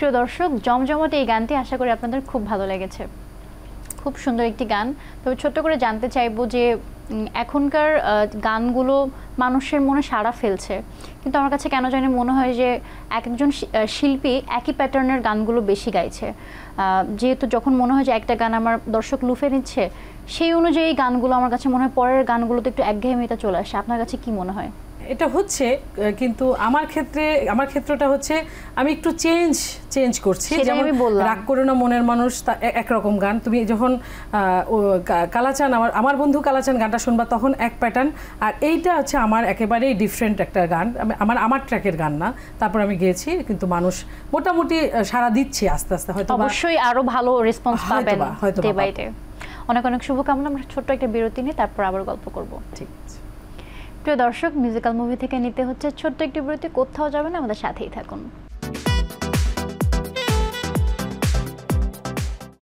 প্রিয় দর্শক, জমজমাট এই গানটি আশা করি আপনাদের খুব ভালো লেগেছে। খুব সুন্দর একটি গান। তবে ছোট্ট করে জানতে চাইবো যে এখনকার গানগুলো মানুষের মনে সাড়া ফেলছে, কিন্তু আমার কাছে কেন জানি মনে হয় যে এক একজন শিল্পী একই প্যাটার্নের গানগুলো বেশি গাইছে। যেহেতু যখন মনে হয় যে একটা গান আমার দর্শক লুফে নিচ্ছে, সেই অনুযায়ী গানগুলো আমার কাছে মনে হয় পরের গানগুলোতে একটু একঘেয়েমিটা চলে আসে। আপনার কাছে কি মনে হয়? এটা হচ্ছে, কিন্তু আমার ক্ষেত্রটা হচ্ছে আমি একটু চেঞ্জ করছি। যেমন রাগ করে না মনের মানুষ একরকম গান, তুমি যখন কালাচান আমার বন্ধু কালাচান গানটা শুনবা তখন এক প্যাটার্ন, আর এইটা হচ্ছে আমার একেবারেই ডিফারেন্ট একটা গান, আমার ট্র্যাকের গান না। তারপর আমি গেয়েছি, কিন্তু মানুষ মোটামুটি সাড়া দিচ্ছে আস্তে আস্তে, হয়তো অবশ্যই আরো ভালো রেসপন্স পাবেন ডে বাই ডে। অনেক অনেক শুভকামনা। আমরা ছোট্ট একটা বিরতি নিয়ে তারপর আবার গল্প করব। ঠিক আছে প্রিয় দর্শক, মিউজিক্যাল মুভি থেকে নিতে হচ্ছে ছোট্ট একটি বিরতি। কোথাও যাবেন, আমাদের সাথেই থাকুন।